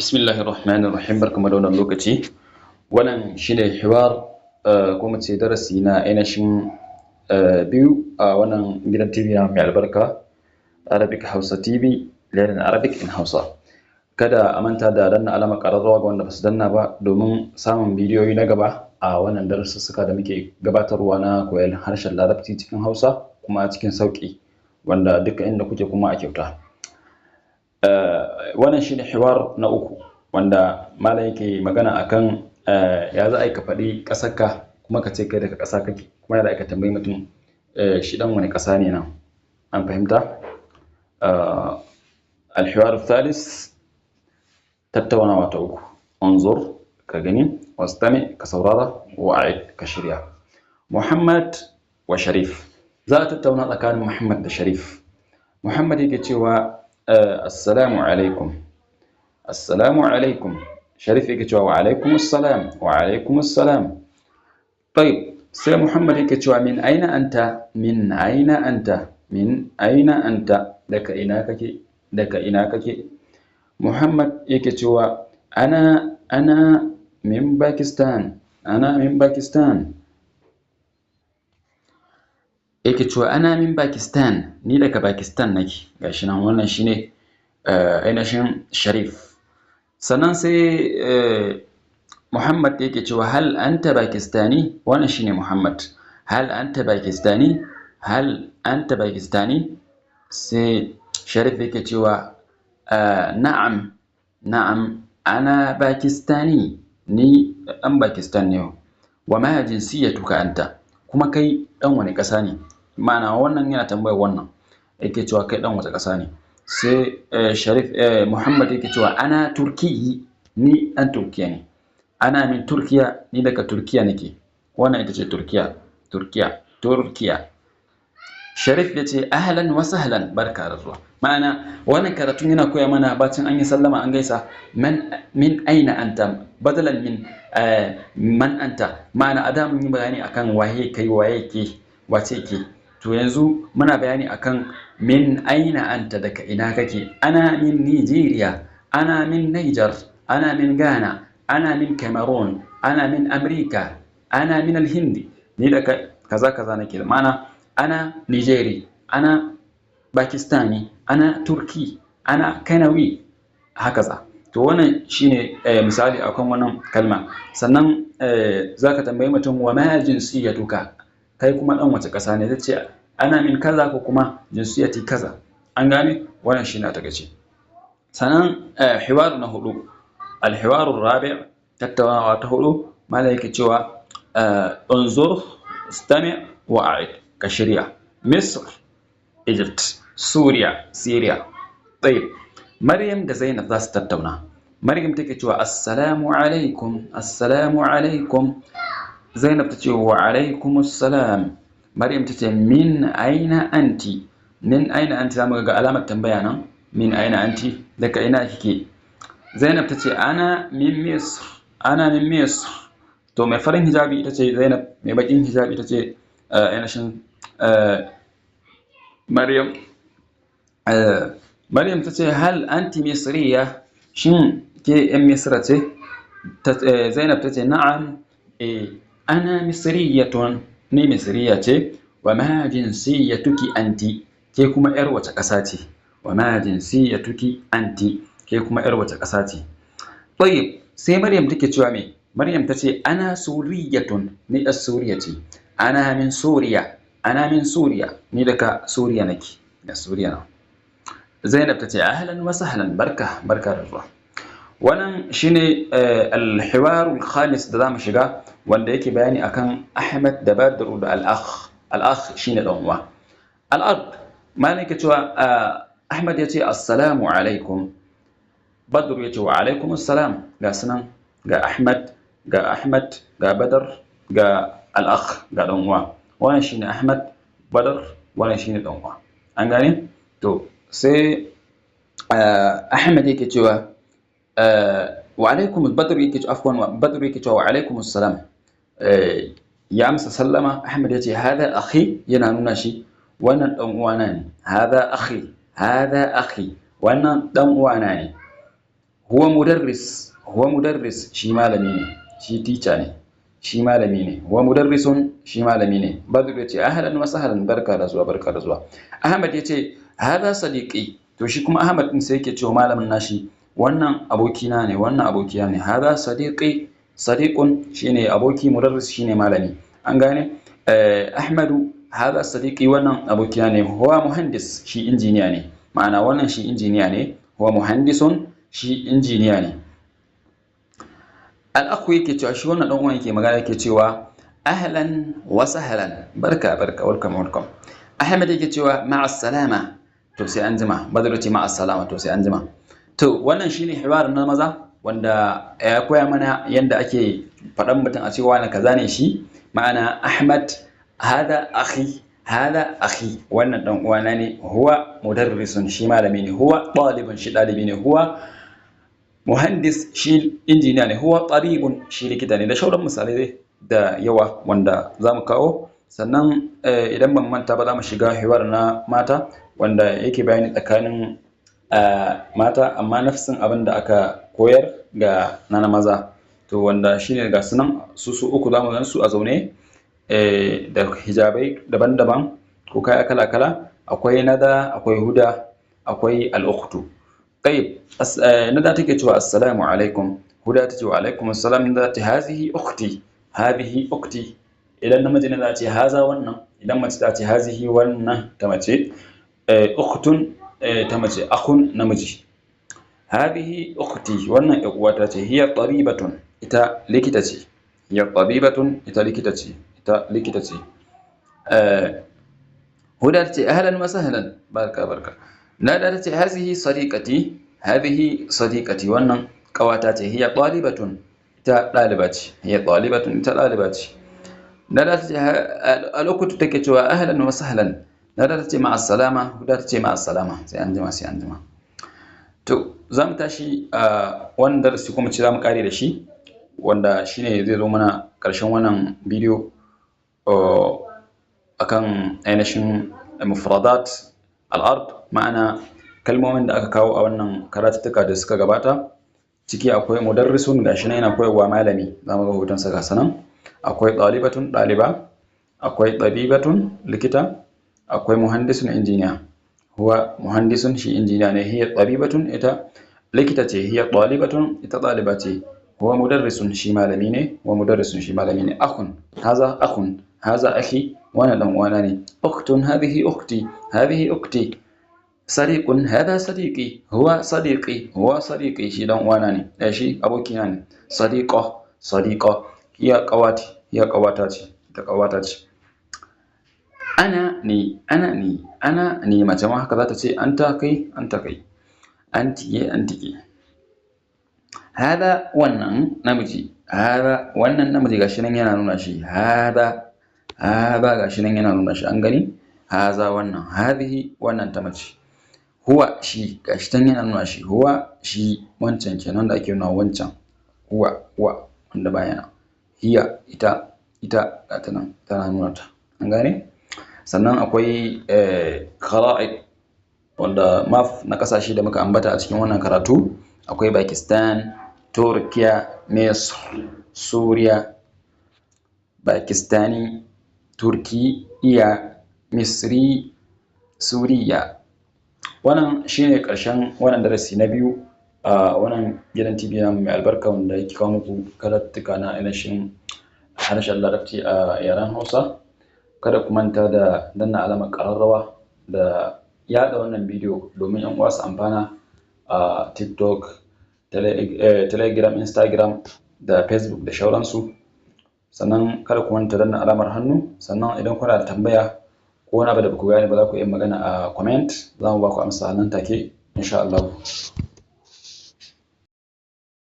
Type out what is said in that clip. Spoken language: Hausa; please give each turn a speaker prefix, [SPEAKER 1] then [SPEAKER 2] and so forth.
[SPEAKER 1] Bismillahir Rahmanir Rahim, barkamu da wannan lokaci. Wannan shine hiwar ko mu ce darasi na ainihin biyu a wannan gidan TV na mai albarka Arabic Hausa TV, Learning Arabic in Hausa. Kada a manta da danna alamar ƙararrawa ga wanda ba su danna ba domin samun bidiyoyi na gaba a wannan darussuka da muke gabatarwa na koyon harshen Larabci cikin Hausa kuma cikin sauƙi wanda duka inda kuke kuma a kyauta. Wannan shine hiwar na uku wanda malam yake magana akan ya za a yi ka faɗi ƙasarka kuma ka ce kai daga ƙasa kake, kuma ya za a yi ka tambayi mutum shi ɗan wani ƙasa ne nan. An fahimta? Alhiwar thalis, tattaunawa ta uku. Unzur, ka gani, wastami, ka saurara, wa'id, ka shirya. Muhammad wa Sharif. Za a tattauna tsakanin Muhammad da Sharif. Muhammad yake cewa assalamu alaikum. Assalamu alaikum. Sharif yake cewa wa alaikum assalam. Wa alaikum assalam. طيب sai Muhammad yake cewa min aina anta? Min aina anta? Min aina anta? Daga ina kake? Daga ina kake? Muhammad yake cewa ana min Pakistan. Ana min Pakistan. Yake cewa ana min Pakistan, ni daga Pakistan nake. Gashi nan wannan shine ainihin Sharif. Sannan sai Muhammad yake cewa hal anta Pakistani, wannan shine Muhammad. Hal anta Pakistani? Hal anta Pakistani? Sai Sharif yake cewa na'am, na'am, ana Pakistani, ni ɗan Pakistan ne. Wa ma jinsiyatuka anta? Kuma kai ɗan wani ƙasa ne? Ma'ana wannan yana tambayar wannan. Yake cewa kai ɗan wata ƙasa ne? Sai Sharif Muhammad yake cewa ana Turkiyi, ni ɗan Turkiya ne. Ana min Turkiya, ni daga Turkiya nake. Wannan ita ce Turkiya, Turkiya, Turkiya. Sharif ya ce ahlan wa sahlan, barka da zuwa. Ma'ana wannan karatun yana koya mana bacin an yi sallama an gaisa min aina anta badalan min man anta. Ma'ana a da mun yi bayani akan waye kai waye ke wace ke. To yanzu muna bayani akan min aina anta, daga ina kake. Ana min Nigeria, ana min Niger, ana min Ghana, ana min Cameroon, ana min America, ana min Hindi. Ni daga kaza kaza nake. Ma'ana ana Nigeri, ana Pakistani, ana Turki, ana Kanawi, hakaza. To wannan shine misali akan wannan kalma. Sannan zaka tambayi mutum wa ma jinsiyatuka? Kai kuma ɗan wace ƙasa ne? Zai ce ana min kaza ko kuma jinsiyati kaza. An gane? Wannan shine a takaice. Sannan hiwaru na hudu. Alhiwaru rabi', tattaunawa ta hudu, malam yake cewa unzur, istami' wa'id, ka shirya. Misr, Egypt. Suriya, Syria. طيب Maryam da Zainab za su tattauna. Maryam take cewa assalamu alaikum, assalamu alaikum. Zainab ta ce wa alaikum assalam. Maryam ta ce min aina anti? Min aina anti, zamu ga alamar tambaya nan. Min aina anti? Daga ina kike? Zainab ta ce ana min Misr. Ana min Misr. To mai farin hijabi ita ce Zainab, mai bakin hijabi ita ce ainihin Maryam. Maryam ta ce hal anti Misriya? Shin ke 'yan Misra ce? Zainab ta ce na'am, ana Misriyatun, ni Misriya ce. Wa ma jinsiyatuki anti? Ke kuma 'yar wace ƙasa ce? Wa ma jinsiyatuki anti? Ke kuma 'yar wace ƙasa ce? Tayyib, sai Maryam take cewa me? Maryam ta ce ana Suriyatun, ni 'yar Suriya ce. Ana min Suriya, ana min Suriya, ni daga Suriya nake. Da Suriya na. Zainab ta ce ahlan wa sahlan, barka, barka da zuwa. Wannan shine al-hiwarul khamis da zamu shiga, wanda yake bayani akan Ahmad da Badru da al-akh. Al-akh shine dan uwa. Al-akh malai yake cewa Ahmad yace assalamu alaikum. Badru yace wa alaikum assalam. Ga sunan, ga Ahmad, ga Badr, ga al-akh, ga dan uwa. Wannan shine Ahmad, Badr, wannan shine dan uwa. An gane? To sai Ahmad yake cewa wa alaikum Badr yake cewa afwan Badr yake cewa wa alaikum assalam. Ya amsa sallama. Ahmad yace hada akhi, yana nuna shi wannan dan uwana ne. Hada akhi, hada akhi, wannan dan uwana ne. huwa mudarris shi malami ne, shi teacher ne, shi malami ne. Huwa mudarrisun shi malami ne. Badru yace ahlan wa sahlan, barka da zuwa, barka da zuwa. Ahmad yace hada sadiqi, to shi kuma Ahmad din sai yake cewa malamin nashi wannan abokina ne, wannan abokina ne. Hada sadiqi, sadiqun shine aboki, mudarris shine malami. An gane? Ahmadu hada sadiqi, wannan abokina ne. Huwa muhandis, shi injiniya ne. Ma'ana wannan shi injiniya ne. Huwa muhandisun, shi injiniya ne. Al'akhu yake cewa shi wannan dan uwan yake magana yake cewa ahlan wa sahlan, barka barka, welcome welcome. Ahmad yake cewa ma'as salama, to sai an jima. Badru ce ma'as salama, to sai an jima. To wannan shine hiwarin na maza wanda ya koya mana yanda ake faɗan mutum a cewa na kaza ne shi. Ma'ana Ahmad hada akhi, hada akhi, wannan dan uwana ne. Huwa mudarrisun, shi malami ne. Huwa talibun, shi dalibi ne. Huwa muhandis, shi injiniya ne. Huwa taribun, shi likita ne. Da shauran misalai da yawa wanda za mu kawo. Sannan idan ban manta ba za mu shiga hiwar na mata wanda yake bayani tsakanin mata amma nafsin abin da aka koyar ga na maza. To wanda shine ga sunan su uku za mu gan su a zaune da hijabai daban-daban ko kaya kala-kala. Akwai nada, akwai huda, akwai al'ukhtu. طيب ندى تكي السلام عليكم، هدى تجي وعليكم السلام. ندى هذه أختي، هذه أختي. إذا نمجي ندى هذا ونن، إذا ما تدى هذه ونن تمجي. أخت تمجي، أخ نمجي. هذه أختي ونن إخواتي، هي طبيبة، إتا لكتتي. هي طبيبة، إتا لكتتي، إتا لكتتي. هدى تجي أهلا وسهلا، بركة بركة. ندى هذه صديقتي، هذه صديقتي wannan kawata ce. hiya talibatun, ita daliba ce. hiya talibatun, ita daliba ce. Nada tace a lokutu take cewa ahlan wa sahlan. Nada tace ma assalama, huda tace ma assalama. Sai an jima, sai an jima. To zamu tashi a wannan darasi kuma ci zamu kare da shi wanda shine zai zo mana karshen wannan bidiyo akan ainihin mufradat al-ard, ma'ana kalmomin da aka kawo a wannan karatuttuka da suka gabata. Ciki akwai mudarrisun, gashi nan yana koyarwa malami, zamu ga hoton sa gasa nan. Akwai ɗalibatun, ɗaliba. Akwai ɗabibatun, likita. Akwai muhandisun, injiniya. Huwa muhandisun, shi injiniya ne. hiya ɗabibatun, ita likita ce. hiya ɗalibatun, ita ɗaliba ce. Huwa mudarrisun, shi malami ne. huwa mudarrisun, shi malami ne. Akhun, haza akhun, haza akhi, wannan dan uwana ne. Ukhtun, hadhihi ukhti, hadhihi ukhti. Sadiqun, hada sadiqi, huwa sadiqi, huwa sadiqi, shi dan uwana ne. shi abokina ne. Sadiqa, sadiqa. hiya qawati, hiya qawata ce, ita qawata ce. Ana ni, ana ni, ana ni, mace ma haka za ta ce. Anta kai, anta kai. Anti ye, anti ke. Hada wannan namiji, hada wannan namiji gashi nan yana nuna shi. Hada, hada gashi nan yana nuna shi, an gani. Haza wannan, hadhihi wannan ta mace. Huwa shi gashi nan yana nuna shi. Huwa shi wancan kenan da ake nuna wancan. Huwa wanda baya nan. Hiya ita gata nan tana nuna ta, an gane. Sannan akwai qara'id wanda map na kasashe da muka ambata a cikin wannan karatu. Akwai Pakistan, Turkiya, Misr, Suriya, Pakistani, Turkiya, Misri, Suriya. Wannan shine karshen wannan darasi na biyu a wannan gidan TV na mai albarka wanda yake kawo muku karatuka na ainihin harshen Larabci a yaren Hausa. Kada ku manta da danna alamar ƙararrawa da yaɗa wannan bidiyo domin yan uwa su amfana a TikTok, Telegram, Instagram da Facebook da sauransu. Sannan kada ku manta danna alamar hannu. Sannan idan kuna da tambaya ko wani abu da ba ku gane ba za ku iya magana a comment, za mu ba ku amsa nan take insha Allah.